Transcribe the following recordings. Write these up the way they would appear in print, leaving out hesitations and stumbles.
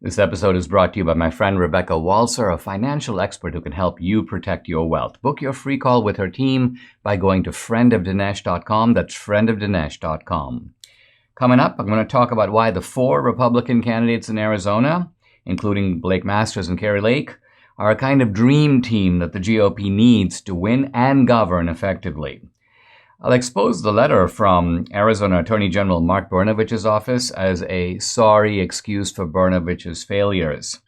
This episode is brought to you by my friend Rebecca Walser, a financial expert who can help you protect your wealth. Book your free call with her team by going to friendofdinesh.com. That's friendofdinesh.com. Coming up, I'm going to talk about why the 4 Republican candidates in Arizona, including Blake Masters and Kari Lake, are a kind of dream team that the GOP needs to win and govern effectively. I'll expose the letter from Arizona Attorney General Mark Brnovich's office as a sorry excuse for Brnovich's failures.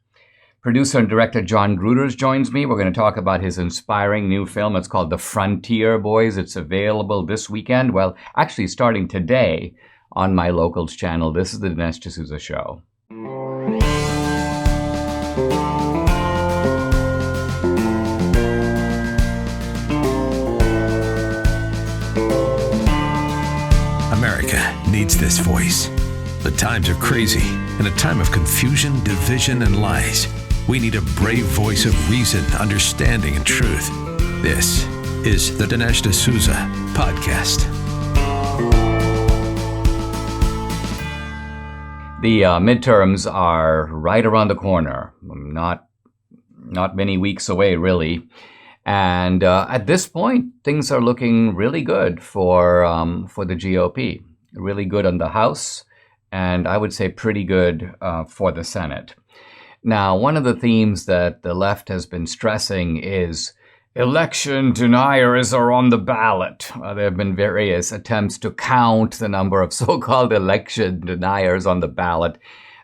Producer and director John Grooters joins me. We're going to talk about his inspiring new film. It's called The Frontier Boys. It's available this weekend. Well, actually starting today on my Locals channel. This is the Dinesh D'Souza Show. America needs this voice. The times are crazy. In a time of confusion, division, and lies, we need a brave voice of reason, understanding, and truth. This is the Dinesh D'Souza Podcast. The midterms are right around the corner. Not many weeks away, really. And at this point, things are looking really good for the GOP. Really good on the House, and I would say pretty good for the Senate. Now, one of the themes that the left has been stressing is election deniers are on the ballot. There have been various attempts to count the number of so-called election deniers on the ballot.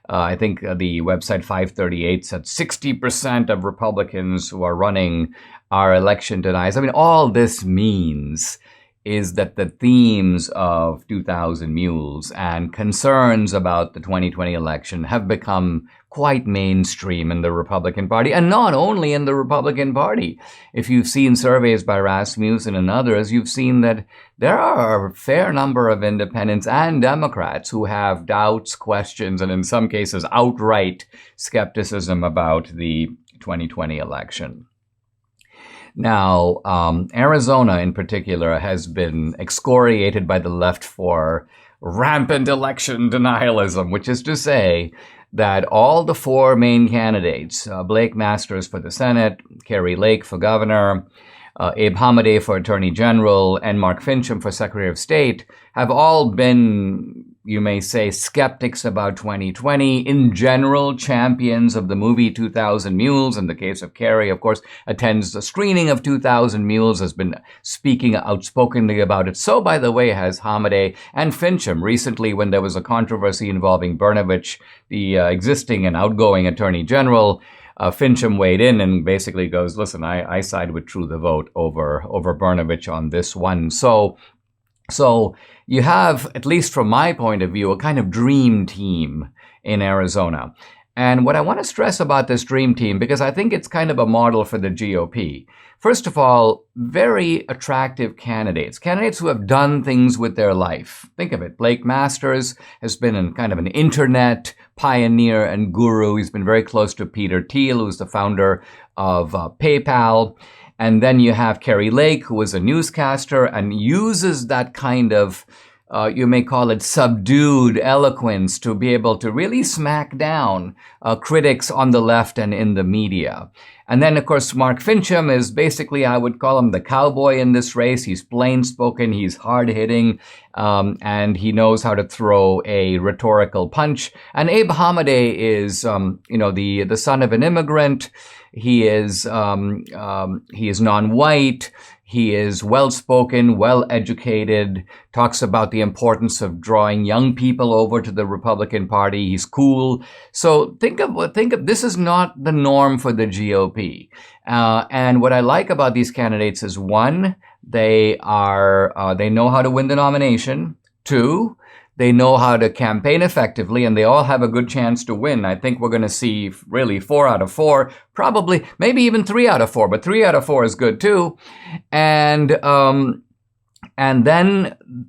I think the website 538 said 60% of Republicans who are running are election deniers. I mean, all this means is that the themes of 2,000 Mules and concerns about the 2020 election have become quite mainstream in the Republican Party, and not only in the Republican Party. If you've seen surveys by Rasmussen and others, you've seen that there are a fair number of independents and Democrats who have doubts, questions, and in some cases outright skepticism about the 2020 election. Now, Arizona in particular has been excoriated by the left for rampant election denialism, which is to say that all the 4 main candidates, Blake Masters for the Senate, Kari Lake for governor, Abe Hamadeh for Attorney General, and Mark Finchem for Secretary of State, have all been, you may say, skeptics about 2020, in general, champions of the movie 2,000 Mules. In the case of Kari, of course, attends the screening of 2,000 Mules, has been speaking outspokenly about it. So, by the way, has Hamadeh and Finchem. Recently, when there was a controversy involving Brnovich, the existing and outgoing Attorney General, Finchem weighed in and basically goes, listen, I side with True the Vote over Brnovich on this one. So you have, at least from my point of view, a kind of dream team in Arizona. And what I want to stress about this dream team, because I think it's kind of a model for the GOP. First of all, very attractive candidates who have done things with their life. Think of it. Blake Masters has been kind of an internet pioneer and guru. He's been very close to Peter Thiel, who's the founder of PayPal. And then you have Kari Lake, who is a newscaster and uses that kind of, you may call it subdued eloquence to be able to really smack down critics on the left and in the media. And then, of course, Mark Finchem is basically, I would call him the cowboy in this race. He's plain-spoken, he's hard-hitting, and he knows how to throw a rhetorical punch. And Abe Hamadeh is, the son of an immigrant. He is non-white. He is well-spoken, well-educated, talks about the importance of drawing young people over to the Republican Party. He's cool. So think of this is not the norm for the GOP. And what I like about these candidates is, one, they know how to win the nomination. Two, they know how to campaign effectively, and they all have a good chance to win. I think we're going to see really 4 out of 4, probably, maybe even 3 out of 4, but 3 out of 4 is good too. And then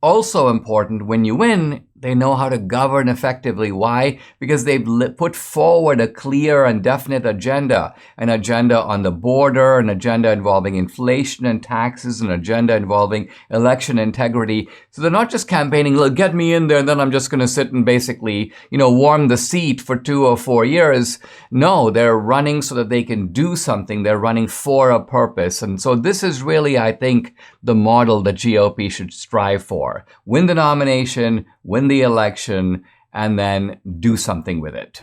also important, when you win, They know how to govern effectively. Why? Because they've put forward a clear and definite agenda, an agenda on the border, an agenda involving inflation and taxes, an agenda involving election integrity. So they're not just campaigning, look, get me in there and then I'm just going to sit and basically, warm the seat for 2 or 4 years. No, they're running so that they can do something. They're running for a purpose. And so this is really, I think, the model that GOP should strive for. Win the nomination, win the election, and then do something with it.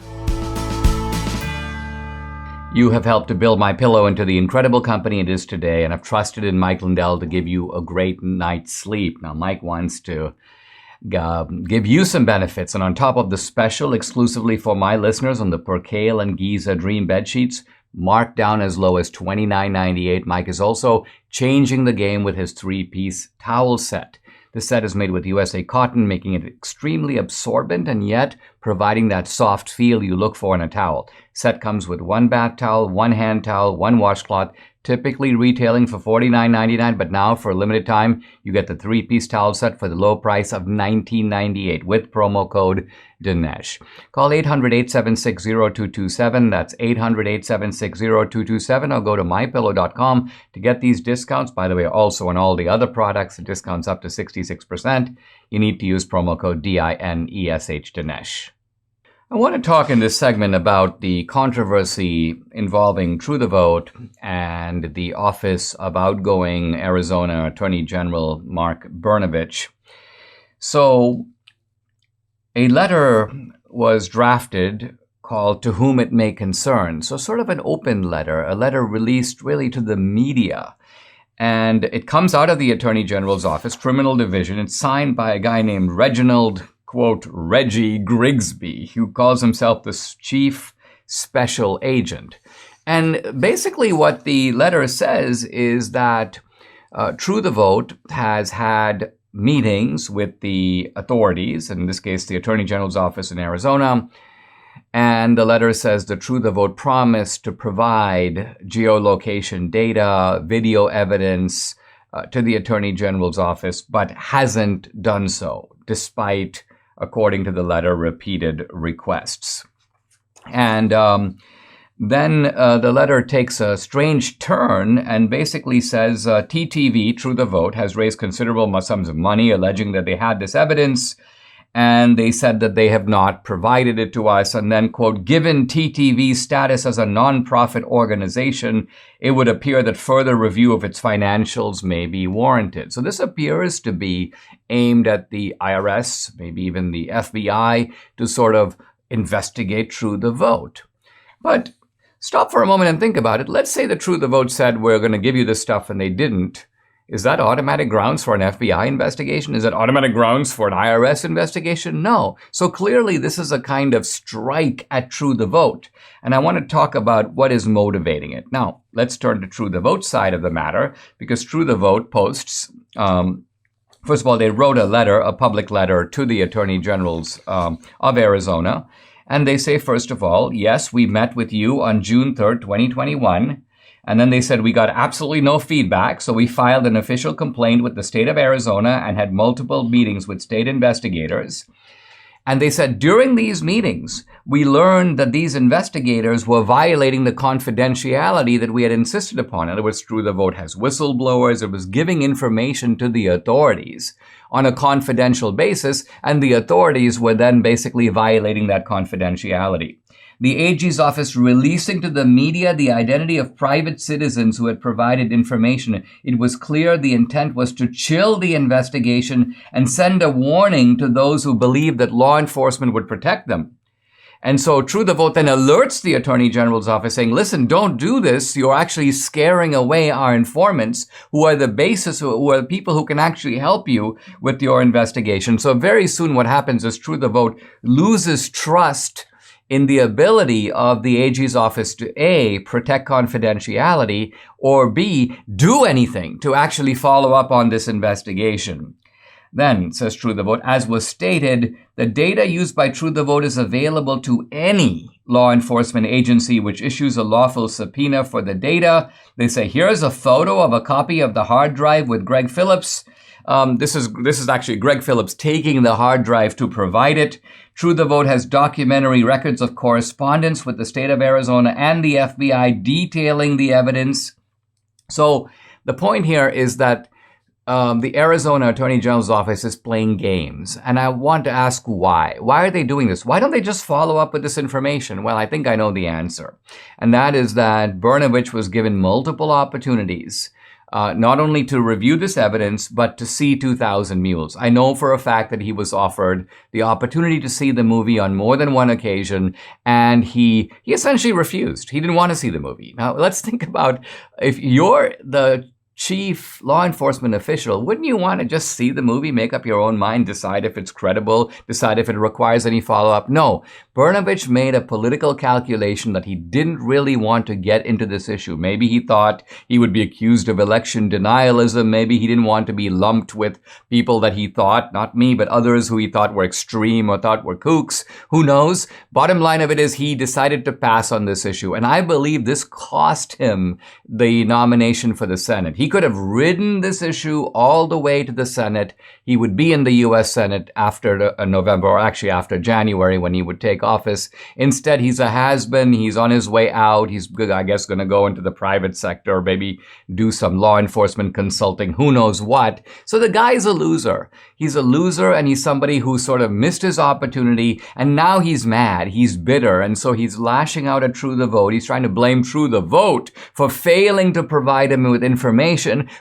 You have helped to build MyPillow into the incredible company it is today, and I've trusted in Mike Lindell to give you a great night's sleep. Now, Mike wants to give you some benefits, and on top of the special exclusively for my listeners on the Percale and Giza Dream bed sheets, marked down as low as $29.98, Mike is also changing the game with his 3-piece towel set. This set is made with USA cotton, making it extremely absorbent and yet providing that soft feel you look for in a towel. Set comes with 1 bath towel, 1 hand towel, 1 washcloth, typically retailing for $49.99, but now for a limited time, you get the 3-piece towel set for the low price of $19.98 with promo code Dinesh. Call 800-876-0227. That's 800-876-0227, or go to mypillow.com to get these discounts. By the way, also on all the other products, the discounts up to 66%. You need to use promo code DINESH, Dinesh. I want to talk in this segment about the controversy involving True the Vote and the office of outgoing Arizona Attorney General Mark Brnovich. So, a letter was drafted called To Whom It May Concern. So sort of an open letter, a letter released really to the media. And it comes out of the Attorney General's office, Criminal Division. It's signed by a guy named Reginald, quote, Reggie Grigsby, who calls himself the Chief Special Agent. And basically what the letter says is that True the Vote has had meetings with the authorities, in this case, the Attorney General's office in Arizona. And the letter says the True the Vote promised to provide geolocation data, video evidence to the Attorney General's office, but hasn't done so, despite, according to the letter, repeated requests. And then the letter takes a strange turn and basically says TTV, True the Vote, has raised considerable sums of money alleging that they had this evidence, and they said that they have not provided it to us. And then, quote, given TTV's status as a nonprofit organization, it would appear that further review of its financials may be warranted. So this appears to be aimed at the IRS, maybe even the FBI, to sort of investigate True the Vote. But stop for a moment and think about it. Let's say that True the Vote said, we're going to give you this stuff, and they didn't. Is that automatic grounds for an FBI investigation? Is that automatic grounds for an IRS investigation? No. So clearly this is a kind of strike at True the Vote. And I want to talk about what is motivating it. Now, let's turn to True the Vote side of the matter, because True the Vote posts, first of all, they wrote a letter, a public letter to the Attorney Generals of Arizona. And they say, first of all, yes, we met with you on June 3rd, 2021. And then they said we got absolutely no feedback, so we filed an official complaint with the state of Arizona and had multiple meetings with state investigators. And they said during these meetings, we learned that these investigators were violating the confidentiality that we had insisted upon. In other words, True the Vote has whistleblowers. It was giving information to the authorities on a confidential basis, and the authorities were then basically violating that confidentiality. The AG's office releasing to the media the identity of private citizens who had provided information. It was clear the intent was to chill the investigation and send a warning to those who believed that law enforcement would protect them. And so True the Vote then alerts the Attorney General's office saying, listen, don't do this. You're actually scaring away our informants who are the basis, who are the people who can actually help you with your investigation. So very soon what happens is True the Vote loses trust in the ability of the AG's office to A, protect confidentiality, or B, do anything to actually follow up on this investigation. Then, says True the Vote, as was stated, the data used by True the Vote is available to any law enforcement agency which issues a lawful subpoena for the data. They say, here's a photo of a copy of the hard drive with Greg Phillips. This is actually Greg Phillips taking the hard drive to provide it. True the Vote has documentary records of correspondence with the state of Arizona and the FBI detailing the evidence. So the point here is that the Arizona Attorney General's office is playing games. And I want to ask why. Why are they doing this? Why don't they just follow up with this information? Well, I think I know the answer. And that is that Brnovich was given multiple opportunities, not only to review this evidence, but to see 2,000 Mules. I know for a fact that he was offered the opportunity to see the movie on more than one occasion, and he essentially refused. He didn't want to see the movie. Now, let's think about if you're the chief law enforcement official, wouldn't you want to just see the movie, make up your own mind, decide if it's credible, decide if it requires any follow-up? No. Brnovich made a political calculation that he didn't really want to get into this issue. Maybe he thought he would be accused of election denialism. Maybe he didn't want to be lumped with people that he thought, not me, but others who he thought were extreme or thought were kooks. Who knows? Bottom line of it is he decided to pass on this issue. And I believe this cost him the nomination for the Senate. He could have ridden this issue all the way to the Senate. He would be in the U.S. Senate after November, or actually after January when he would take office. Instead, he's a has-been. He's on his way out. He's, I guess, going to go into the private sector, maybe do some law enforcement consulting, who knows what. So the guy's a loser. He's a loser, and he's somebody who sort of missed his opportunity, and now he's mad. He's bitter, and so he's lashing out at True the Vote. He's trying to blame True the Vote for failing to provide him with information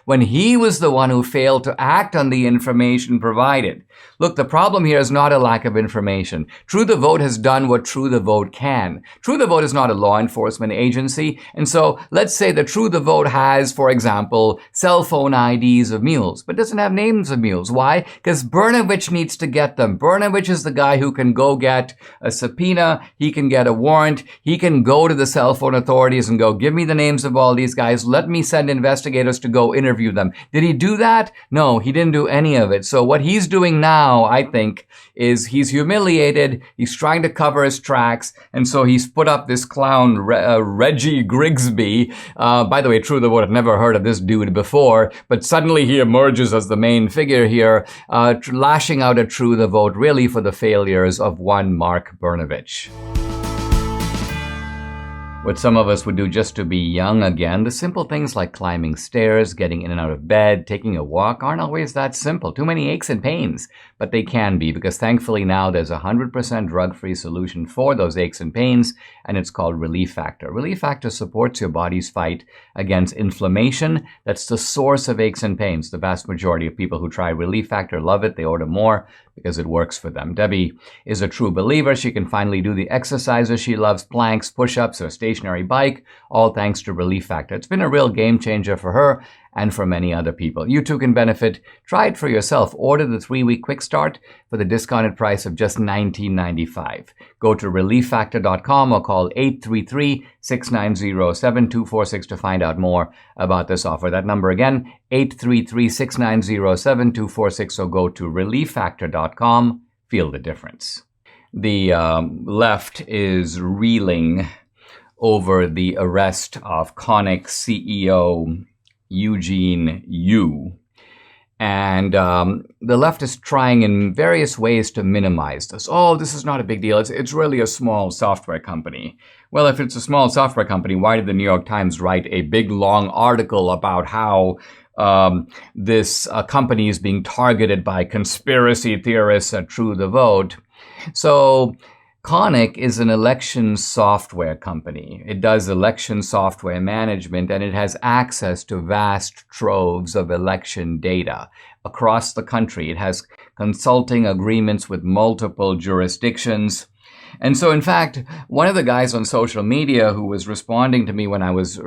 when he was the one who failed to act on the information provided. Look, the problem here is not a lack of information. True the Vote has done what True the Vote can. True the Vote is not a law enforcement agency, and so let's say that True the Vote has, for example, cell phone IDs of mules, but doesn't have names of mules. Why? Because Brnovich needs to get them. Brnovich is the guy who can go get a subpoena, he can get a warrant, he can go to the cell phone authorities and go, give me the names of all these guys, let me send investigators to go interview them. Did he do that? No, he didn't do any of it. So what he's doing now, I think, is he's humiliated, he's trying to cover his tracks, and so he's put up this clown, Reggie Grigsby. By the way, True the Vote, I've never heard of this dude before, but suddenly he emerges as the main figure here, lashing out at True the Vote, really for the failures of one Mark Brnovich. What some of us would do just to be young again, the simple things like climbing stairs, getting in and out of bed, taking a walk aren't always that simple. Too many aches and pains. But they can be, because thankfully now there's a 100% drug-free solution for those aches and pains, and it's called Relief Factor. Relief Factor supports your body's fight against inflammation. That's the source of aches and pains. The vast majority of people who try Relief Factor love it. They order more because it works for them. Debbie is a true believer. She can finally do the exercises she loves, planks, push-ups, or stationary bike, all thanks to Relief Factor. It's been a real game changer for her and for many other people. You too can benefit. Try it for yourself. Order the 3-week quick start for the discounted price of just $19.95. Go to relieffactor.com or call 833-690-7246 to find out more about this offer. That number again, 833-690-7246, or go to relieffactor.com. Feel the difference. The left is reeling over the arrest of Connick CEO Eugene Yu. And the left is trying in various ways to minimize this. Oh, this is not a big deal. It's really a small software company. Well, if it's a small software company, why did the New York Times write a big, long article about how this company is being targeted by conspiracy theorists at True the Vote? So Connick is an election software company. It does election software management, and it has access to vast troves of election data across the country. It has consulting agreements with multiple jurisdictions. And so, in fact, one of the guys on social media who was responding to me when I was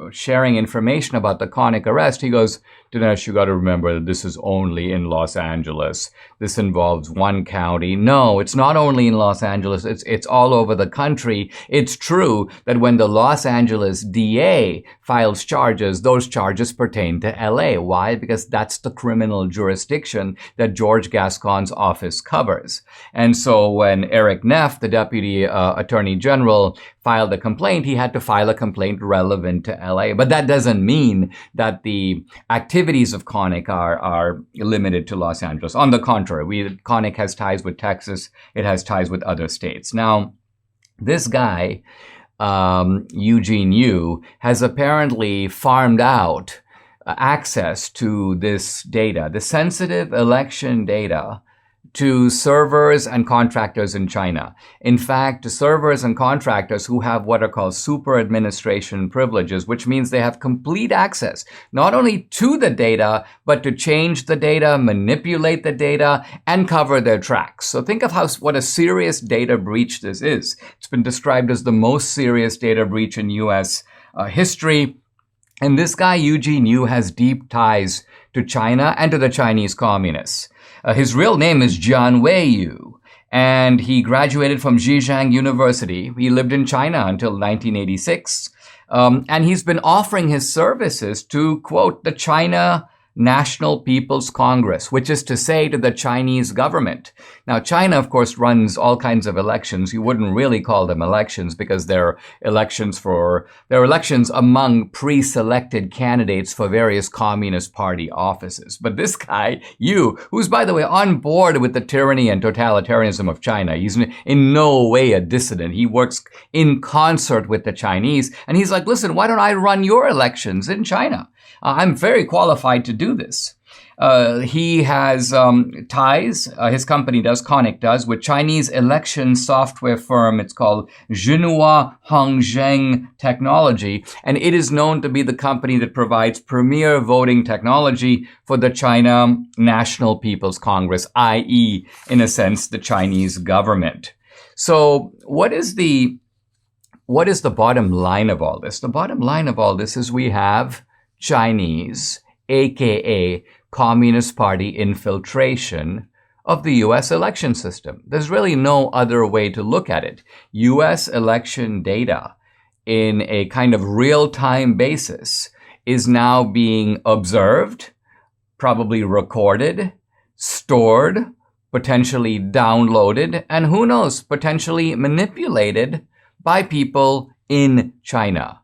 sharing information about the Connick arrest, he goes, Dinesh, you got to remember that this is only in Los Angeles. This involves one county. No, it's not only in Los Angeles. It's all over the country. It's true that when the Los Angeles DA files charges, those charges pertain to LA. Why? Because that's the criminal jurisdiction that George Gascon's office covers. And so when Eric Neff, the deputy attorney general filed a complaint, he had to file a complaint relevant to LA. But that doesn't mean that the activities of Connick are limited to Los Angeles. On the contrary, Connick has ties with Texas. It has ties with other states. Now, this guy, Eugene Yu, has apparently farmed out access to this data, the sensitive election data, to servers and contractors in China. In fact, to servers and contractors who have what are called super administration privileges, which means they have complete access, not only to the data, but to change the data, manipulate the data, and cover their tracks. So think of what a serious data breach this is. It's been described as the most serious data breach in U.S. history. And this guy, Eugene Yu, has deep ties to China and to the Chinese communists. His real name is Jian Weiyu, and he graduated from Zhejiang University. He lived in China until 1986, and he's been offering his services to, quote, the China National People's Congress, which is to say to the Chinese government. Now, China, of course, runs all kinds of elections. You wouldn't really call them elections because they're elections among pre-selected candidates for various Communist Party offices. But this guy, Yu, who's, by the way, on board with the tyranny and totalitarianism of China, he's in no way a dissident. He works in concert with the Chinese. And he's like, listen, why don't I run your elections in China? I'm very qualified to do this. He has ties, his company does, Connick does, with Chinese election software firm. It's called Jinhua Hongzheng Technology, and it is known to be the company that provides premier voting technology for the China National People's Congress, i.e., in a sense, the Chinese government. So what is the bottom line of all this? The bottom line of all this is we have Chinese, aka Communist Party infiltration of the U.S. election system. There's really no other way to look at it. U.S. election data in a kind of real-time basis is now being observed, probably recorded, stored, potentially downloaded, and who knows, potentially manipulated by people in China.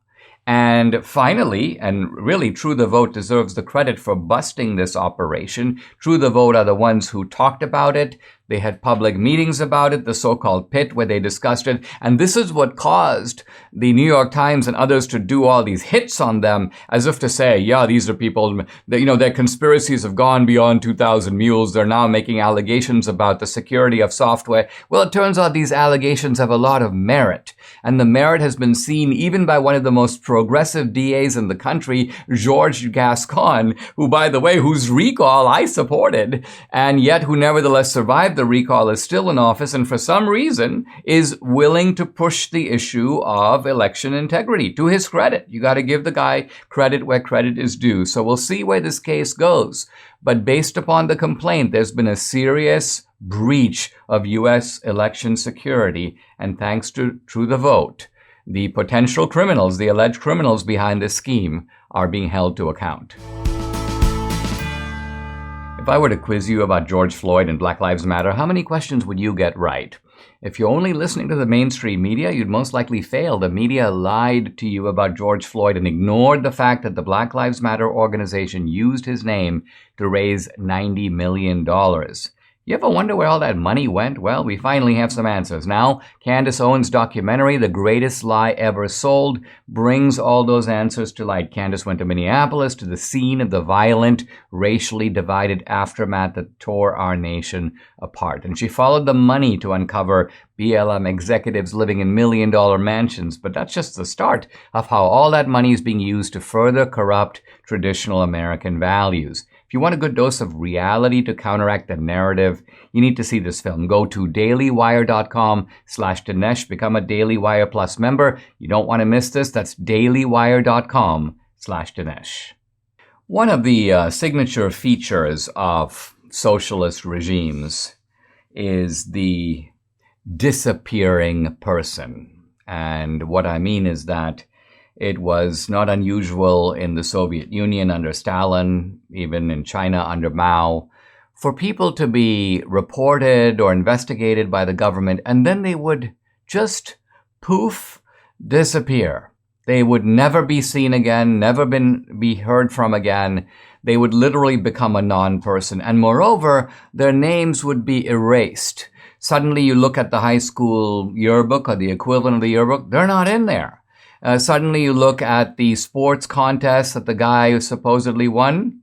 And finally, and really True the Vote deserves the credit for busting this operation. True the Vote are the ones who talked about it. They had public meetings about it, the so-called pit, where they discussed it. And this is what caused the New York Times and others to do all these hits on them, as if to say, yeah, these are people, their conspiracies have gone beyond 2,000 mules. They're now making allegations about the security of software. Well, it turns out these allegations have a lot of merit. And the merit has been seen even by one of the most progressive DAs in the country, George Gascon, who, by the way, whose recall I supported, and yet who nevertheless survived the recall, is still in office and for some reason is willing to push the issue of election integrity. To his credit, you got to give the guy credit where credit is due. So we'll see where this case goes. But based upon the complaint, there's been a serious breach of U.S. election security. And thanks to True the Vote, the potential criminals, the alleged criminals behind this scheme, are being held to account. If I were to quiz you about George Floyd and Black Lives Matter, how many questions would you get right? If you're only listening to the mainstream media, you'd most likely fail. The media lied to you about George Floyd and ignored the fact that the Black Lives Matter organization used his name to raise $90 million. You ever wonder where all that money went? Well, we finally have some answers. Now, Candace Owens' documentary, The Greatest Lie Ever Sold, brings all those answers to light. Candace went to Minneapolis, to the scene of the violent, racially divided aftermath that tore our nation apart. And she followed the money to uncover BLM executives living in million-dollar mansions. But that's just the start of how all that money is being used to further corrupt traditional American values. If you want a good dose of reality to counteract the narrative, you need to see this film. Go to dailywire.com/Dinesh. Become a Daily Wire Plus member. You don't want to miss this. That's dailywire.com/Dinesh. One of the signature features of socialist regimes is the disappearing person. And what I mean is that it was not unusual in the Soviet Union under Stalin, even in China under Mao, for people to be reported or investigated by the government, and then they would just poof, disappear. They would never be seen again, never be heard from again. They would literally become a non-person. And moreover, their names would be erased. Suddenly you look at the high school yearbook or the equivalent of the yearbook, they're not in there. Suddenly you look at the sports contest that the guy supposedly won,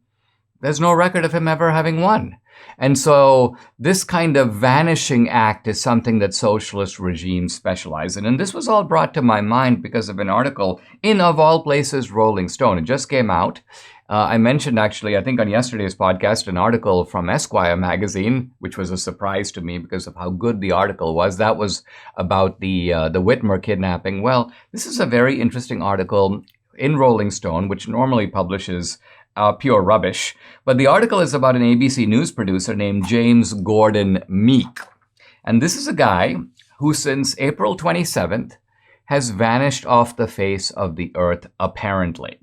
there's no record of him ever having won. And so this kind of vanishing act is something that socialist regimes specialize in. And this was all brought to my mind because of an article in, of all places, Rolling Stone. It just came out. I mentioned actually, I think on yesterday's podcast, an article from Esquire magazine, which was a surprise to me because of how good the article was. That was about the Whitmer kidnapping. Well, this is a very interesting article in Rolling Stone, which normally publishes pure rubbish. But the article is about an ABC News producer named James Gordon Meek. And this is a guy who since April 27th has vanished off the face of the earth, apparently.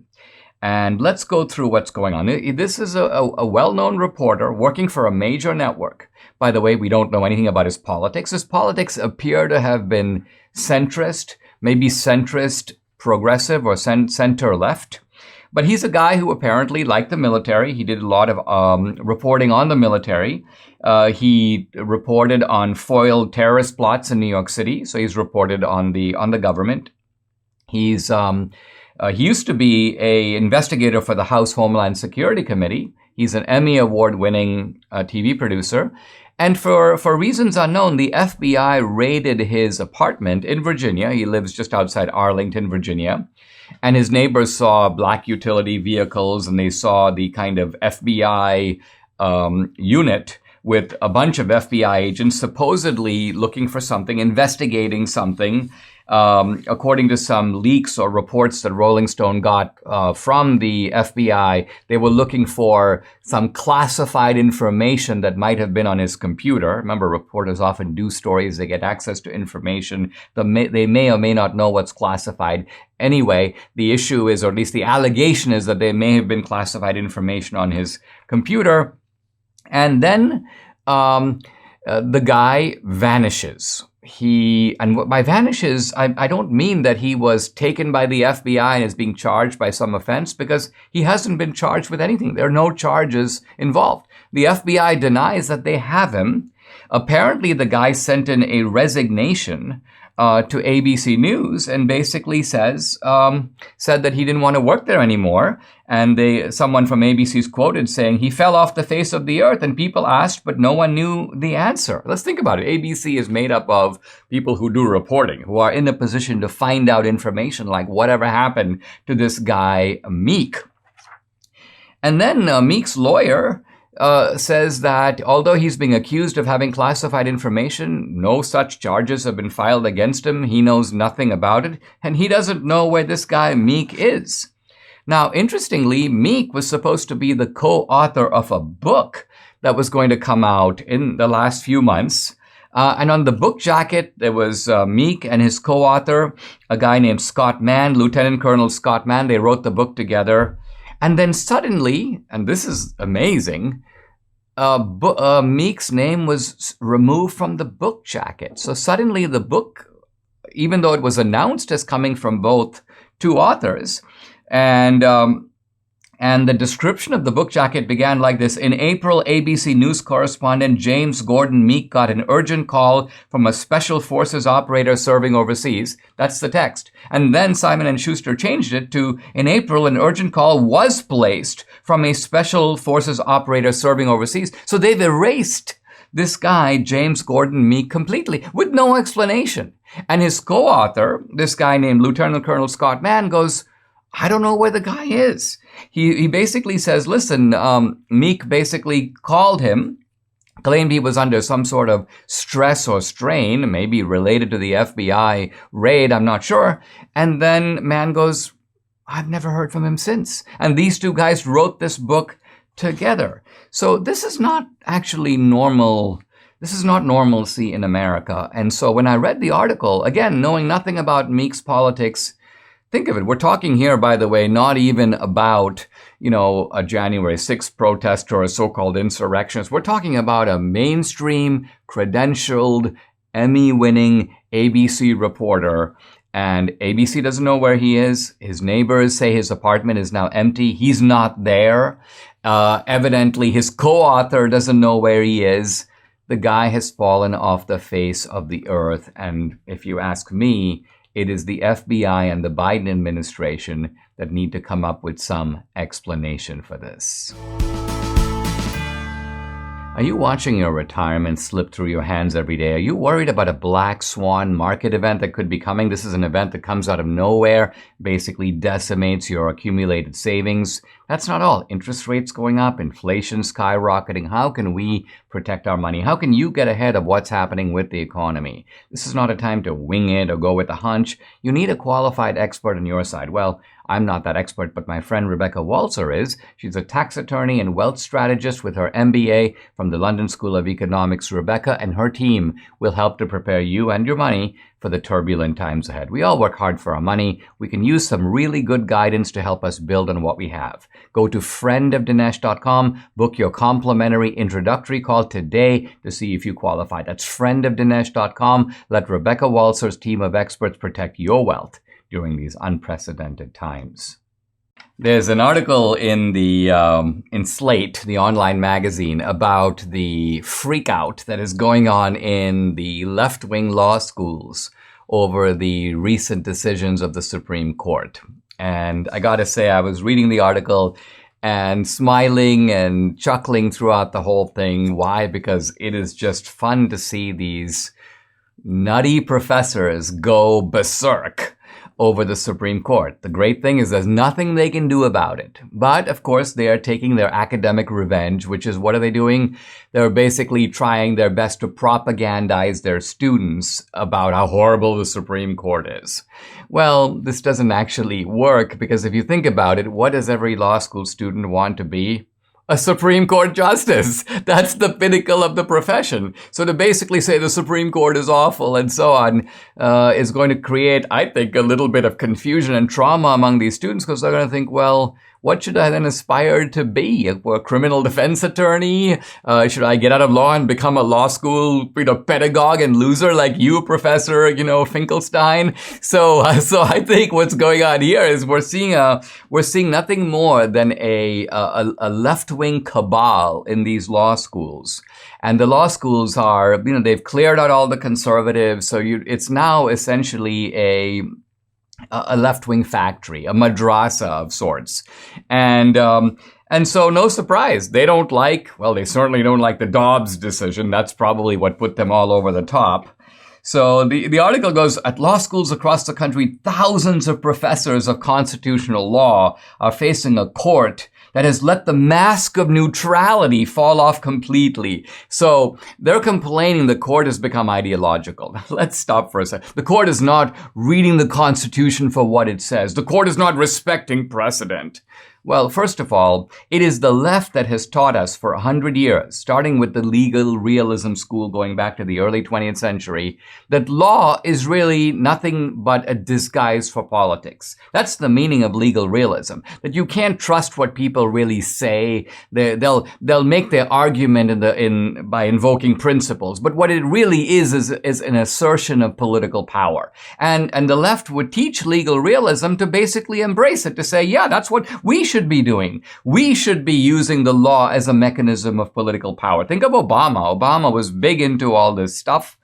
And let's go through what's going on. This is a well-known reporter working for a major network. By the way, we don't know anything about his politics. His politics appear to have been centrist, maybe centrist progressive or center-left. But he's a guy who apparently liked the military. He did a lot of reporting on the military. He reported on foiled terrorist plots in New York City. So he's reported on the government. He used to be a investigator for the House Homeland Security Committee. He's an Emmy Award-winning TV producer. And for reasons unknown, the FBI raided his apartment in Virginia. He lives just outside Arlington, Virginia. And his neighbors saw black utility vehicles, and they saw the kind of FBI unit with a bunch of FBI agents supposedly looking for something, investigating something. According to some leaks or reports that Rolling Stone got from the FBI, they were looking for some classified information that might have been on his computer. Remember, reporters often do stories. They get access to information. They may or may not know what's classified. Anyway, the issue is, or at least the allegation is, that they may have been classified information on his computer. And then the guy vanishes. And by vanishes, I don't mean that he was taken by the FBI and is being charged by some offense, because he hasn't been charged with anything. There are no charges involved. The FBI denies that they have him. Apparently, the guy sent in a resignation to ABC News and basically said that he didn't want to work there anymore. And someone from ABC's quoted saying he fell off the face of the earth, and people asked, but no one knew the answer. Let's think about it. ABC is made up of people who do reporting, who are in a position to find out information like whatever happened to this guy, Meek. And then Meek's lawyer says that although he's being accused of having classified information, no such charges have been filed against him. He knows nothing about it, and he doesn't know where this guy Meek is. Now, interestingly, Meek was supposed to be the co-author of a book that was going to come out in the last few months. And on the book jacket, there was Meek and his co-author, a guy named Scott Mann, Lieutenant Colonel Scott Mann. They wrote the book together. And then suddenly, and this is amazing, Meek's name was removed from the book jacket. So suddenly the book, even though it was announced as coming from both two authors, and the description of the book jacket began like this. In April, ABC News correspondent James Gordon Meek got an urgent call from a special forces operator serving overseas. That's the text. And then Simon & Schuster changed it to, in April, an urgent call was placed from a special forces operator serving overseas. So they've erased this guy, James Gordon Meek, completely with no explanation. And his co-author, this guy named Lieutenant Colonel Scott Mann, goes, I don't know where the guy is. He basically says, listen, Meek basically called him, claimed he was under some sort of stress or strain, maybe related to the FBI raid, I'm not sure. And then Mann goes, I've never heard from him since. And these two guys wrote this book together. So this is not actually normal. This is not normalcy in America. And so when I read the article, again, knowing nothing about Meek's politics, think of it. We're talking here, by the way, not even about, a January 6th protest or a so-called insurrectionist. We're talking about a mainstream, credentialed, Emmy-winning ABC reporter, and ABC doesn't know where he is. His neighbors say his apartment is now empty. He's not there. Evidently, his co-author doesn't know where he is. The guy has fallen off the face of the earth. And if you ask me, it is the FBI and the Biden administration that need to come up with some explanation for this. Are you watching your retirement slip through your hands every day? Are you worried about a black swan market event that could be coming? This is an event that comes out of nowhere, basically decimates your accumulated savings. That's not all. Interest rates going up, inflation skyrocketing. How can we protect our money? How can you get ahead of what's happening with the economy? This is not a time to wing it or go with a hunch. You need a qualified expert on your side. Well, I'm not that expert, but my friend Rebecca Walzer is. She's a tax attorney and wealth strategist with her MBA from the London School of Economics. Rebecca and her team will help to prepare you and your money for the turbulent times ahead. We all work hard for our money. We can use some really good guidance to help us build on what we have. Go to friendofdinesh.com, book your complimentary introductory call today to see if you qualify. That's friendofdinesh.com. Let Rebecca Walzer's team of experts protect your wealth during these unprecedented times. There's an article in in Slate, the online magazine, about the freak out that is going on in the left-wing law schools over the recent decisions of the Supreme Court. And I gotta say, I was reading the article and smiling and chuckling throughout the whole thing. Why? Because it is just fun to see these nutty professors go berserk over the Supreme Court. The great thing is there's nothing they can do about it. But, of course, they are taking their academic revenge, which is, what are they doing? They're basically trying their best to propagandize their students about how horrible the Supreme Court is. Well, this doesn't actually work, because if you think about it, what does every law school student want to be? A Supreme Court justice. That's the pinnacle of the profession. So to basically say the Supreme Court is awful and so on is going to create, I think, a little bit of confusion and trauma among these students, because they're going to think, well, what should I then aspire to be? A criminal defense attorney? Should I get out of law and become a law school, pedagogue and loser like you, Professor, Finkelstein? So I think what's going on here is we're seeing nothing more than a left-wing cabal in these law schools. And the law schools are, they've cleared out all the conservatives. So it's now essentially a left-wing factory, a madrasa of sorts. And so no surprise, they certainly don't like the Dobbs decision. That's probably what put them all over the top. So the article goes, at law schools across the country, thousands of professors of constitutional law are facing a court that has let the mask of neutrality fall off completely. So they're complaining the court has become ideological. Let's stop for a second. The court is not reading the Constitution for what it says. The court is not respecting precedent. Well, first of all, it is the left that has taught us for 100 years, starting with the legal realism school going back to the early 20th century, that law is really nothing but a disguise for politics. That's the meaning of legal realism, that you can't trust what people really say. They'll make their argument by invoking principles, but what it really is an assertion of political power. And the left would teach legal realism to basically embrace it, to say, yeah, that's what we should be doing. We should be using the law as a mechanism of political power. Think of Obama. Obama was big into all this stuff.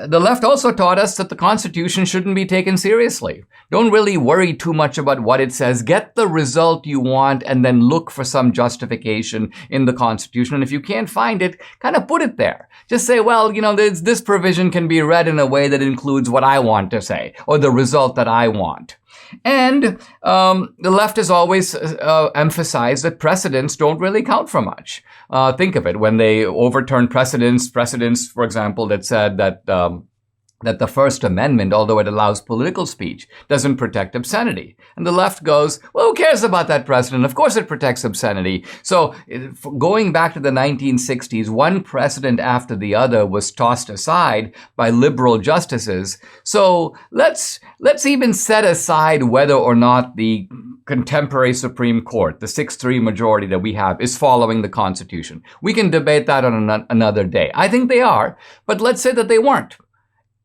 The left also taught us that the Constitution shouldn't be taken seriously. Don't really worry too much about what it says. Get the result you want and then look for some justification in the Constitution. And if you can't find it, kind of put it there. Just say, well, this provision can be read in a way that includes what I want to say, or the result that I want. And the left has always emphasized that precedents don't really count for much. Think of it. When they overturned precedents, for example, that said that the First Amendment, although it allows political speech, doesn't protect obscenity. And the left goes, well, who cares about that precedent? Of course it protects obscenity. So going back to the 1960s, one precedent after the other was tossed aside by liberal justices. So let's even set aside whether or not the contemporary Supreme Court, the 6-3 majority that we have, is following the Constitution. We can debate that on another day. I think they are, but let's say that they weren't.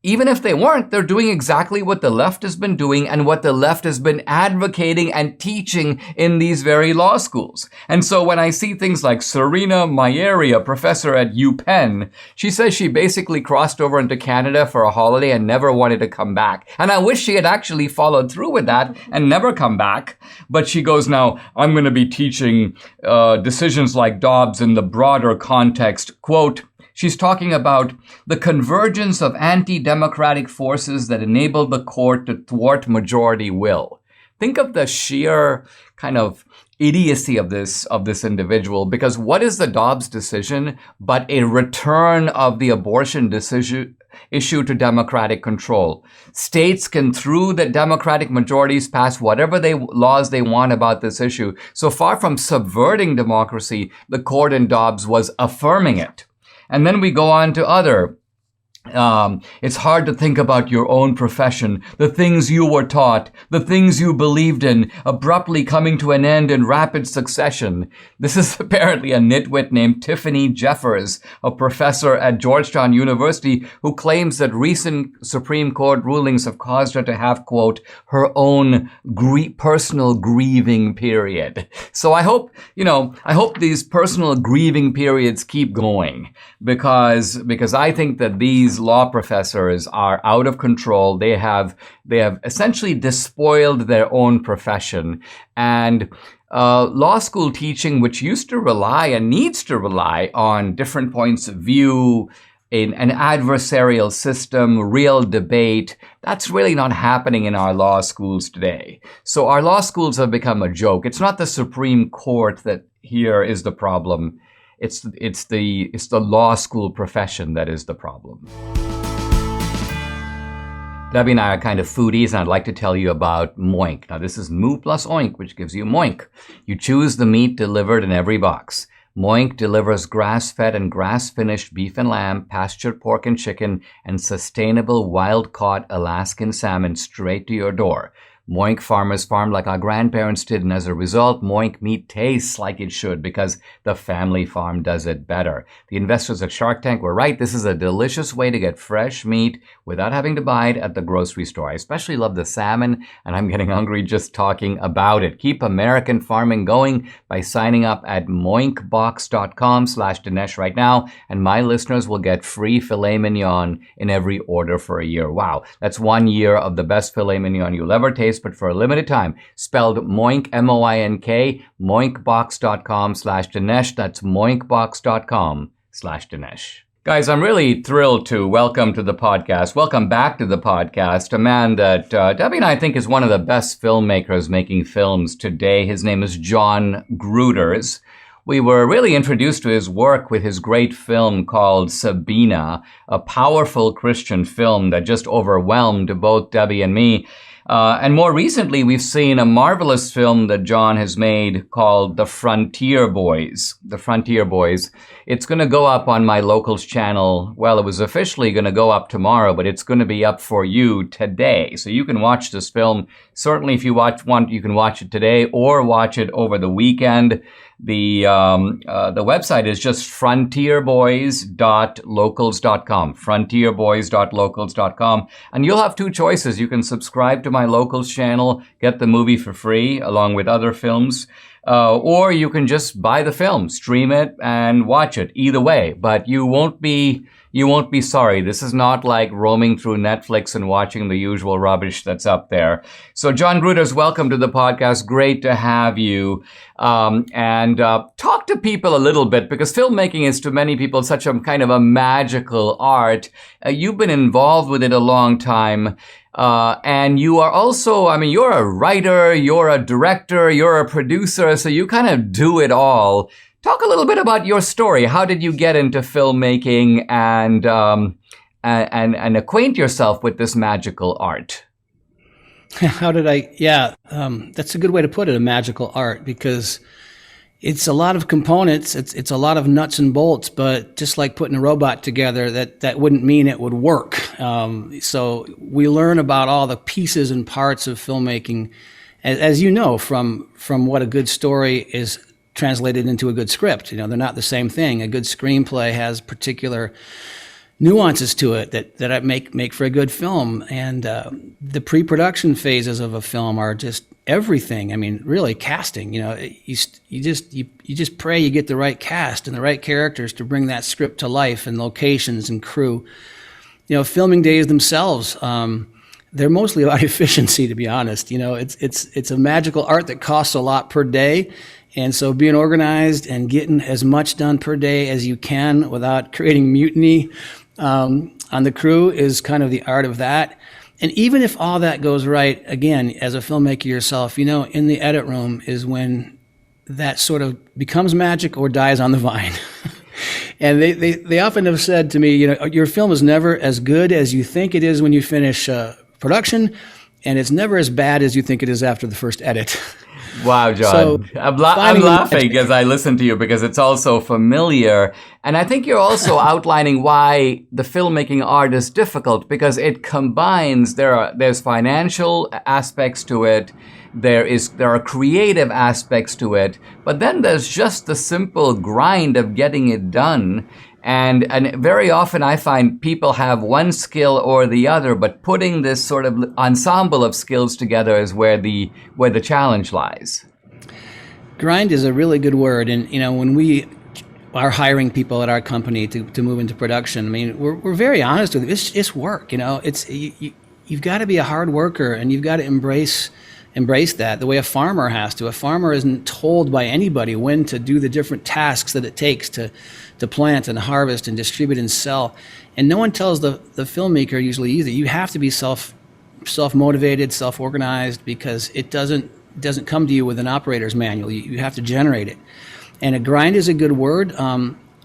even if they weren't, they're doing exactly what the left has been doing and what the left has been advocating and teaching in these very law schools. And so when I see things like Serena Mayeri, a professor at UPenn, she says she basically crossed over into Canada for a holiday and never wanted to come back. And I wish she had actually followed through with that and never come back. But she goes, now, I'm going to be teaching decisions like Dobbs in the broader context. Quote, she's talking about the convergence of anti-democratic forces that enabled the court to thwart majority will. Think of the sheer kind of idiocy of this individual, because what is the Dobbs decision but a return of the abortion issue to democratic control? States can, through the democratic majorities, pass whatever laws they want about this issue. So far from subverting democracy, the court in Dobbs was affirming it. And then we go on to other. It's hard to think about your own profession, the things you were taught, the things you believed in, abruptly coming to an end in rapid succession. This is apparently a nitwit named Tiffany Jeffers, a professor at Georgetown University, who claims that recent Supreme Court rulings have caused her to have, quote, her own personal grieving period. So I hope these personal grieving periods keep going, because I think that these law professors are out of control. They have essentially despoiled their own profession. And law school teaching, which used to rely and needs to rely on different points of view, in an adversarial system, real debate, that's really not happening in our law schools today. So our law schools have become a joke. It's not the Supreme Court that here is the problem. It's the law school profession that is the problem. Debbie and I are kind of foodies, and I'd like to tell you about Moink. Now, this is Moo plus Oink, which gives you Moink. You choose the meat delivered in every box. Moink delivers grass-fed and grass-finished beef and lamb, pastured pork and chicken, and sustainable wild-caught Alaskan salmon straight to your door. Moink farmers farm like our grandparents did, and as a result, Moink meat tastes like it should because the family farm does it better. The investors at Shark Tank were right. This is a delicious way to get fresh meat without having to buy it at the grocery store. I especially love the salmon, and I'm getting hungry just talking about it. Keep American farming going by signing up at moinkbox.com/Dinesh right now, and my listeners will get free filet mignon in every order for a year. Wow, that's 1 year of the best filet mignon you'll ever taste, but for a limited time. Spelled Moink, M-O-I-N-K, moinkbox.com/Dinesh. That's moinkbox.com/Dinesh. Guys, I'm really thrilled to welcome to the podcast, welcome back to the podcast, a man that Debbie and I think is one of the best filmmakers making films today. His name is John Grooters. We were really introduced to his work with his great film called Sabina, a powerful Christian film that just overwhelmed both Debbie and me. And more recently, we've seen a marvelous film that John has made called The Frontier Boys. The Frontier Boys. It's going to go up on my Locals channel. Well, it was officially going to go up tomorrow, but it's going to be up for you today. So you can watch this film. Certainly, if you want, you can watch it today or watch it over the weekend. The website is just frontierboys.locals.com, frontierboys.locals.com. And you'll have two choices. You can subscribe to my Locals channel, get the movie for free along with other films, or you can just buy the film, stream it, and watch it. Either way, but you won't be sorry. This is not like roaming through Netflix and watching the usual rubbish that's up there. So John Grooters, welcome to the podcast. Great to have you. And talk to people a little bit, because filmmaking is to many people such a kind of a magical art. You've been involved with it a long time. And you are also, you're a writer, you're a director, you're a producer, so you kind of do it all. Talk a little bit about your story. How did you get into filmmaking and acquaint yourself with this magical art? How did I? Yeah, that's a good way to put it, a magical art, because it's a lot of components. It's a lot of nuts and bolts, but just like putting a robot together, that wouldn't mean it would work. So we learn about all the pieces and parts of filmmaking, as you know, from what a good story is translated into a good script. You know, they're not the same thing. A good screenplay has particular nuances to it that I make for a good film. And the pre-production phases of a film are just everything. I mean, really, casting. You just pray you get the right cast and the right characters to bring that script to life, and locations and crew. Filming days themselves, they're mostly about efficiency, to be honest. It's a magical art that costs a lot per day. And so being organized and getting as much done per day as you can without creating mutiny on the crew is kind of the art of that. And even if all that goes right, again, as a filmmaker yourself, in the edit room is when that sort of becomes magic or dies on the vine. And they often have said to me, your film is never as good as you think it is when you finish production, and it's never as bad as you think it is after the first edit. Wow, John. So, I'm laughing as I listen to you because it's all so familiar. And I think you're also outlining why the filmmaking art is difficult, because it combines, there's financial aspects to it, there are creative aspects to it, but then there's just the simple grind of getting it done. And very often I find people have one skill or the other, but putting this sort of ensemble of skills together is where the challenge lies. Grind is a really good word. And, when we are hiring people at our company to move into production, I mean, we're very honest with it. It's work, you've got to be a hard worker, and you've got to embrace that the way a farmer has to. A farmer isn't told by anybody when to do the different tasks that it takes to plant and harvest and distribute and sell. And no one tells the filmmaker usually either. You have to be self-motivated, self-organized, because it doesn't come to you with an operator's manual. You have to generate it. And a grind is a good word.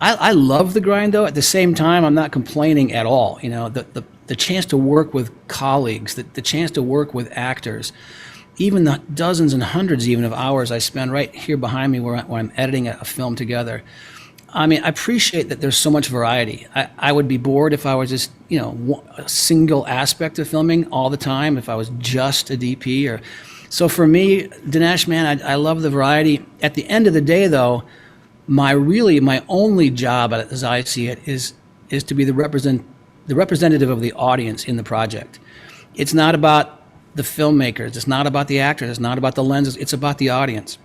I love the grind, though. At the same time, I'm not complaining at all. The chance to work with colleagues, the chance to work with actors, even the dozens and hundreds even of hours I spend right here behind me where I'm editing a film together. I mean, I appreciate that there's so much variety. I would be bored if I was just, a single aspect of filming all the time, if I was just a DP. So for me, Dinesh, man, I love the variety. At the end of the day, though, my only job, as I see it, is to be the representative of the audience in the project. It's not about the filmmakers. It's not about the actors. It's not about the lenses. It's about the audience.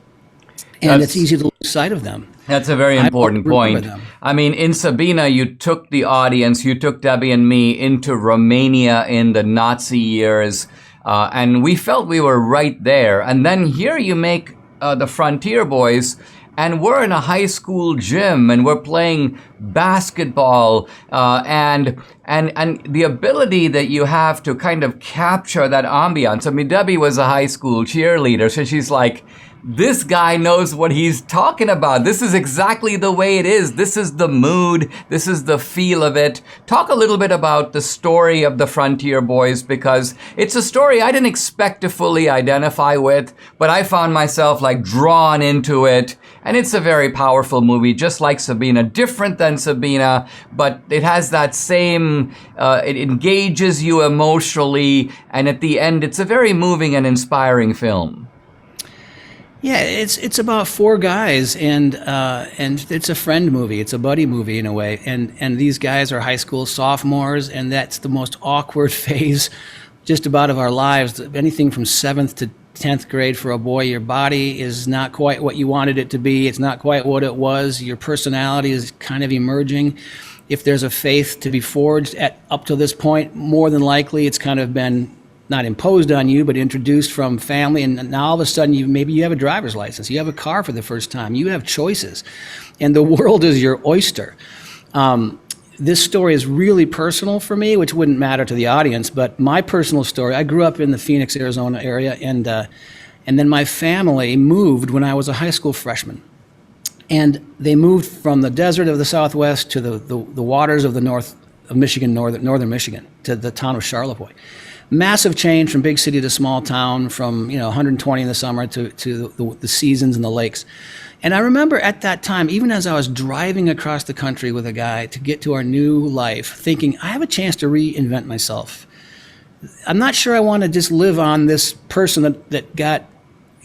And it's easy to lose sight of them. That's a very important point. I mean, in Sabina, you took the audience, you took Debbie and me into Romania in the Nazi years, and we felt we were right there. And then here you make the Frontier Boys, and we're in a high school gym, and we're playing basketball, and the ability that you have to kind of capture that ambiance. I mean, Debbie was a high school cheerleader, so she's like, this guy knows what he's talking about. This is exactly the way it is. This is the mood. This is the feel of it. Talk a little bit about the story of the Frontier Boys, because it's a story I didn't expect to fully identify with, but I found myself like drawn into it. And it's a very powerful movie, just like Sabina, different than Sabina, but it has that same, it engages you emotionally. And at the end, it's a very moving and inspiring film. Yeah, it's about four guys, and it's a friend movie. It's a buddy movie in a way, and these guys are high school sophomores, and that's the most awkward phase, just about of our lives. Anything from 7th to 10th grade for a boy, your body is not quite what you wanted it to be. It's not quite what it was. Your personality is kind of emerging. If there's a faith to be forged up to this point, more than likely it's kind of been not imposed on you, but introduced from family. And now all of a sudden, maybe you have a driver's license. You have a car for the first time. You have choices. And the world is your oyster. This story is really personal for me, which wouldn't matter to the audience. But my personal story, I grew up in the Phoenix, Arizona area. And then my family moved when I was a high school freshman. And they moved from the desert of the Southwest to the waters of the north of Michigan, northern Michigan, to the town of Charlevoix. Massive change from big city to small town, from 120 in the summer to the seasons and the lakes. And I remember at that time, even as I was driving across the country with a guy to get to our new life, thinking, I have a chance to reinvent myself. I'm not sure I want to just live on this person that got,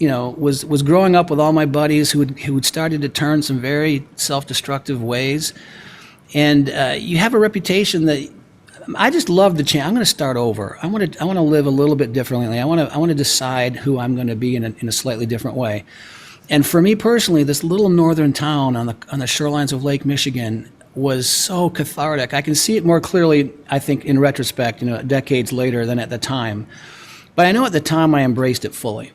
was growing up with all my buddies who had started to turn some very self-destructive ways. And you have a reputation that I just love the chance. I'm going to start over. I want to live a little bit differently. I want to decide who I'm going to be in a slightly different way. And for me personally, this little northern town on the shorelines of Lake Michigan was so cathartic. I can see it more clearly, I think, in retrospect, decades later than at the time. But I know at the time I embraced it fully.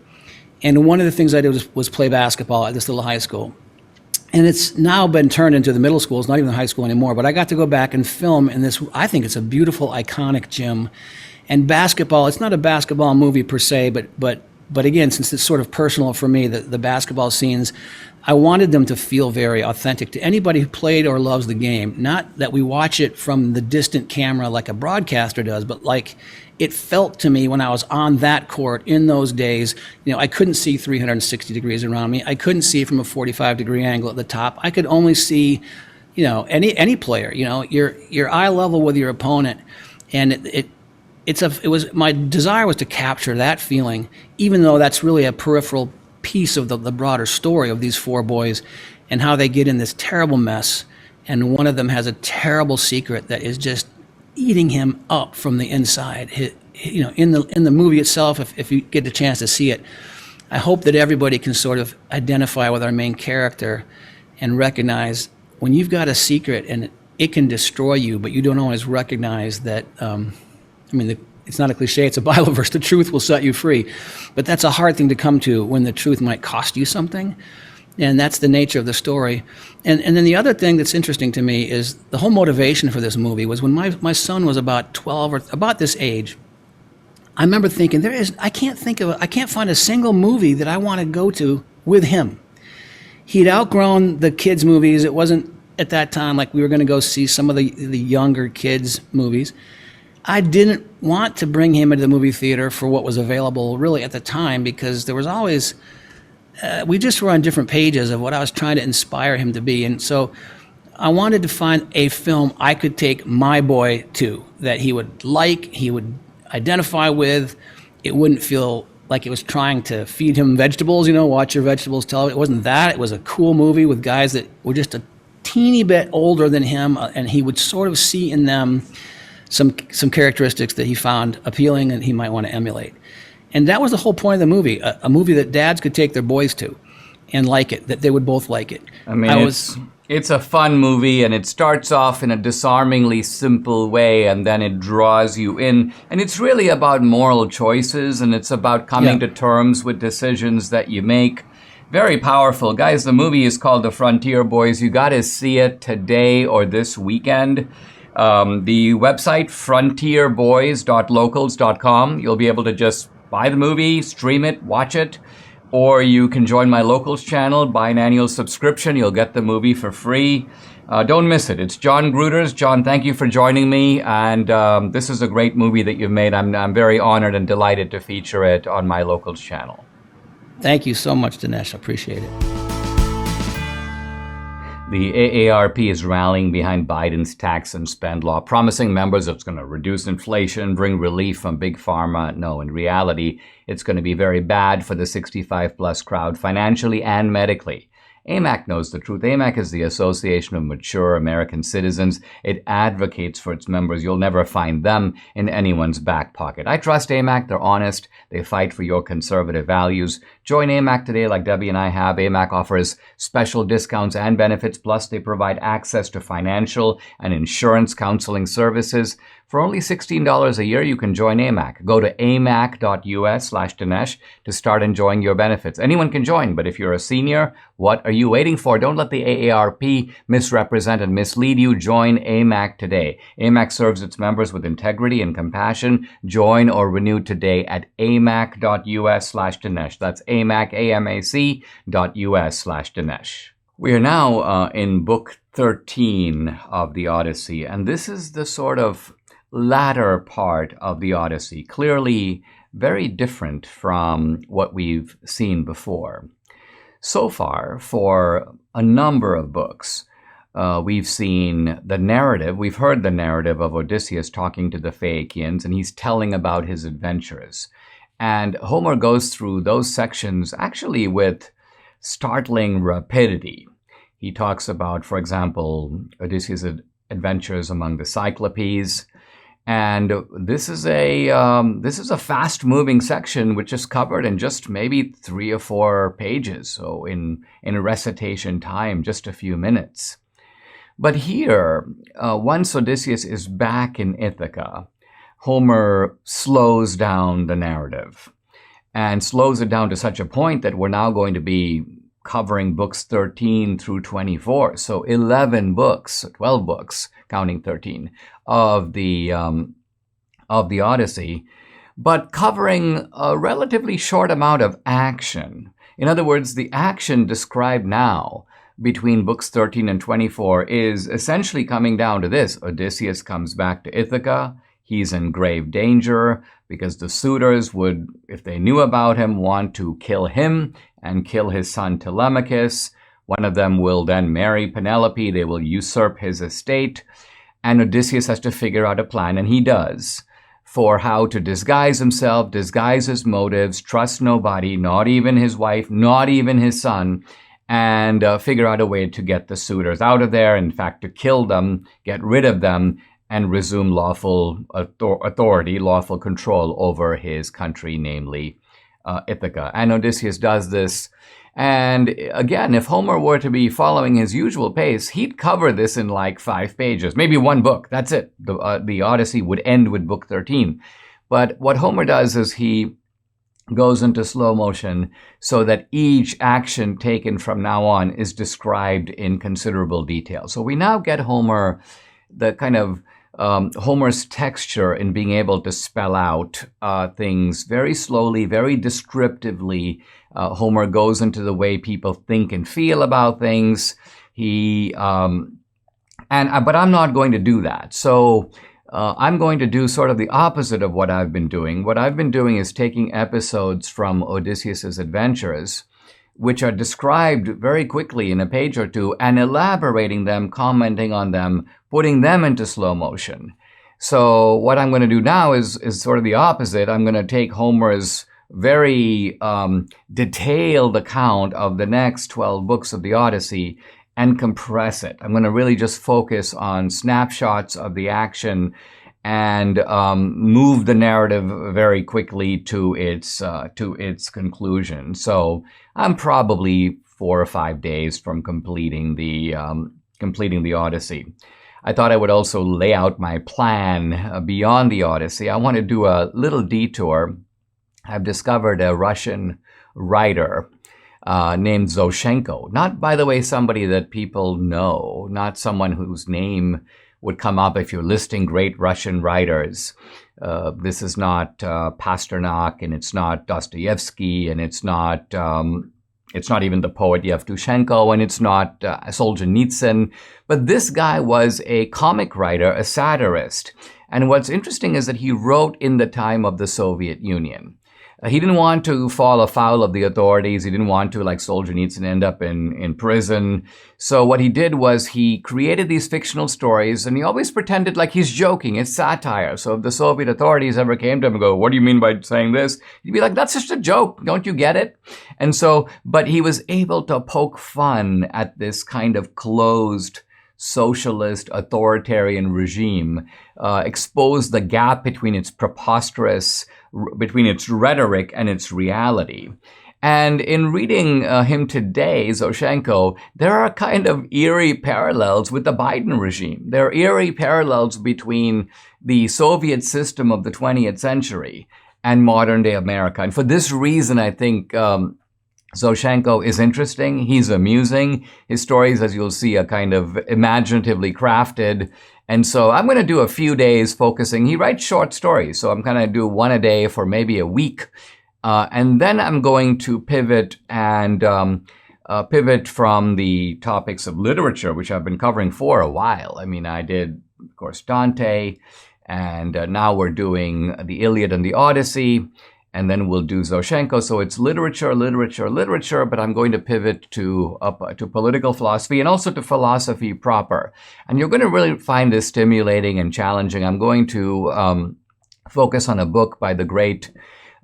And one of the things I did was play basketball at this little high school. And it's now been turned into the middle school. It's not even the high school anymore. But I got to go back and film in this. I think it's a beautiful, iconic gym. And basketball, it's not a basketball movie per se, but again, since it's sort of personal for me, the basketball scenes, I wanted them to feel very authentic to anybody who played or loves the game. Not that we watch it from the distant camera like a broadcaster does, but like it felt to me when I was on that court in those days. I couldn't see 360 degrees around me. I couldn't see from a 45-degree angle at the top. I could only see, any player. Your eye level with your opponent, and it was my desire was to capture that feeling, even though that's really a peripheral piece of the broader story of these four boys and how they get in this terrible mess. And one of them has a terrible secret that is just eating him up from the inside. In the movie itself, if you get the chance to see it, I hope that everybody can sort of identify with our main character and recognize when you've got a secret and it can destroy you, but you don't always recognize that. It's not a cliche, it's a Bible verse, the truth will set you free. But that's a hard thing to come to when the truth might cost you something. And that's the nature of the story. And then the other thing that's interesting to me is the whole motivation for this movie was when my son was about 12 or about this age. I remember thinking, I can't find a single movie that I want to go to with him. He'd outgrown the kids' movies. It wasn't at that time like we were going to go see some of the younger kids' movies. I didn't want to bring him into the movie theater for what was available really at the time because there was always, we just were on different pages of what I was trying to inspire him to be. And so I wanted to find a film I could take my boy to that he would like, he would identify with. It wouldn't feel like it was trying to feed him vegetables, watch your vegetables tell. It wasn't that. It was a cool movie with guys that were just a teeny bit older than him, and he would sort of see in them some characteristics that he found appealing and he might want to emulate. And that was the whole point of the movie, a movie that dads could take their boys to and like it, that they would both like it. It's a fun movie, and it starts off in a disarmingly simple way, and then it draws you in. And it's really about moral choices, and it's about coming to terms with decisions that you make. Very powerful. Guys, the movie is called The Frontier Boys. You got to see it today or this weekend. The website, frontierboys.locals.com. You'll be able to just buy the movie, stream it, watch it, or you can join my Locals channel, buy an annual subscription. You'll get the movie for free. Don't miss it. It's John Grooters. John, thank you for joining me. And this is a great movie that you've made. I'm very honored and delighted to feature it on my Locals channel. Thank you so much, Dinesh. I appreciate it. The AARP is rallying behind Biden's tax and spend law, promising members it's going to reduce inflation, bring relief from big pharma. No, in reality, it's going to be very bad for the 65-plus crowd financially and medically. AMAC knows the truth. AMAC is the Association of Mature American Citizens. It advocates for its members. You'll never find them in anyone's back pocket. I trust AMAC. They're honest. They fight for your conservative values. Join AMAC today like Debbie and I have. AMAC offers special discounts and benefits, plus they provide access to financial and insurance counseling services. For only $16 a year, you can join AMAC. Go to amac.us/Dinesh to start enjoying your benefits. Anyone can join, but if you're a senior, what are you waiting for? Don't let the AARP misrepresent and mislead you. Join AMAC today. AMAC serves its members with integrity and compassion. Join or renew today at amac.us/Dinesh. That's amac, amac.us/Dinesh. We are now in book 13 of the Odyssey, and this is the sort of latter part of the Odyssey, clearly very different from what we've seen before. So far, for a number of books, we've seen the narrative, we've heard the narrative of Odysseus talking to the Phaeacians, and he's telling about his adventures. And Homer goes through those sections actually with startling rapidity. He talks about, for example, Odysseus adventures among the Cyclopes. And this is a fast-moving section which is covered in just maybe 3 or 4 pages. So in a recitation time, just a few minutes. But here, once Odysseus is back in Ithaca, Homer slows down the narrative and slows it down to such a point that we're now going to be covering books 13 through 24. So 11 books, 12 books, counting 13, of the Odyssey, but covering a relatively short amount of action. In other words, the action described now between books 13 and 24 is essentially coming down to this. Odysseus comes back to Ithaca. He's in grave danger because the suitors would, if they knew about him, want to kill him and kill his son Telemachus. One of them will then marry Penelope. They will usurp his estate. And Odysseus has to figure out a plan, and he does, for how to disguise himself, disguise his motives, trust nobody, not even his wife, not even his son, and figure out a way to get the suitors out of there, in fact, to kill them, get rid of them, and resume lawful authority, lawful control over his country, namely Ithaca. And Odysseus does this. And again, if Homer were to be following his usual pace, he'd cover this in like 5 pages, maybe 1 book. That's it. The Odyssey would end with book 13. But what Homer does is he goes into slow motion so that each action taken from now on is described in considerable detail. So we now get Homer, the kind of Homer's texture in being able to spell out things very slowly, very descriptively. Homer goes into the way people think and feel about things. But I'm not going to do that. So I'm going to do sort of the opposite of what I've been doing. What I've been doing is taking episodes from Odysseus's adventures, which are described very quickly in a page or 2, and elaborating them, commenting on them, putting them into slow motion. So what I'm going to do now is sort of the opposite. I'm going to take Homer's very detailed account of the next 12 books of the Odyssey and compress it. I'm going to really just focus on snapshots of the action and move the narrative very quickly to its conclusion. So I'm probably 4 or 5 days from completing the Odyssey. I thought I would also lay out my plan beyond the Odyssey. I want to do a little detour. I've discovered a Russian writer named Zoshenko. Not, by the way, somebody that people know, not someone whose name would come up if you're listing great Russian writers. This is not Pasternak, and it's not Dostoevsky, and it's not even the poet Yevtushenko, and it's not Solzhenitsyn. But this guy was a comic writer, a satirist. And what's interesting is that he wrote in the time of the Soviet Union. He didn't want to fall afoul of the authorities. He didn't want to, like Solzhenitsyn, end up in prison. So what he did was he created these fictional stories, and he always pretended like he's joking. It's satire. So if the Soviet authorities ever came to him and go, "What do you mean by saying this?" He'd be like, "That's just a joke. Don't you get it?" And so, but he was able to poke fun at this kind of closed socialist authoritarian regime, expose the gap between its rhetoric and its reality. And in reading him today, Zoshenko, there are kind of eerie parallels with the Biden regime. There are eerie parallels between the Soviet system of the 20th century and modern day America. And for this reason, I think Zoshenko is interesting. He's amusing. His stories, as you'll see, are kind of imaginatively crafted. And so I'm going to do a few days focusing. He writes short stories, so I'm going to do 1 a day for maybe a week. And then I'm going to pivot from the topics of literature, which I've been covering for a while. I mean, I did, of course, Dante, and now we're doing the Iliad and the Odyssey. And then we'll do Zoshenko. So it's literature, but I'm going to pivot to political philosophy and also to philosophy proper. And you're going to really find this stimulating and challenging. I'm going to focus on a book by the great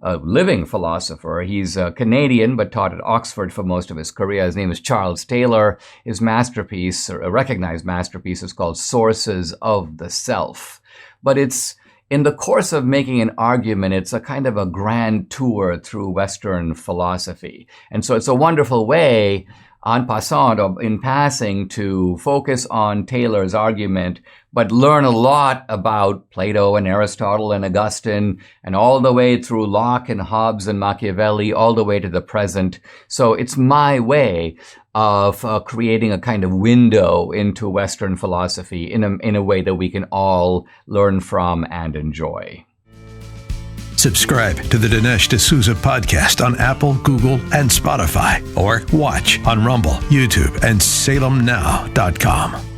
a living philosopher. He's a Canadian, but taught at Oxford for most of his career. His name is Charles Taylor. His masterpiece, a recognized masterpiece, is called Sources of the Self. But it's in the course of making an argument, it's a kind of a grand tour through Western philosophy. And so it's a wonderful way, en passant, or in passing, to focus on Taylor's argument, but learn a lot about Plato and Aristotle and Augustine, and all the way through Locke and Hobbes and Machiavelli, all the way to the present. So it's my way of creating a kind of window into Western philosophy in a way that we can all learn from and enjoy. Subscribe to the Dinesh D'Souza podcast on Apple, Google, and Spotify, or watch on Rumble, YouTube, and SalemNow.com.